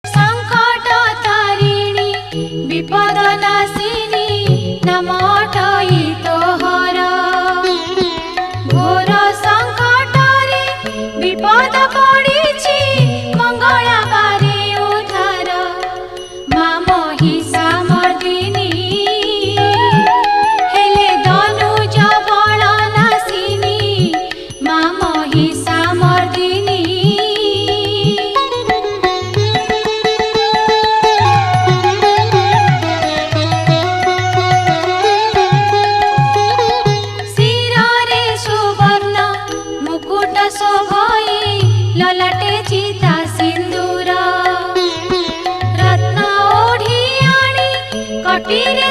संकट तारिणी विपद नाशिनी नमटई तोहर घोर संकटरे विपद पड़िछि मंगला बारे उद्धार माँ महिषामर्दिनी हेले धनुज बल नाशिनी माँ महिषामर्दिनी शिरे सुवर्ण मुकुट शोभई ललाटे चिता सिंदूर रत्न ओढ़ी आनी कटिरे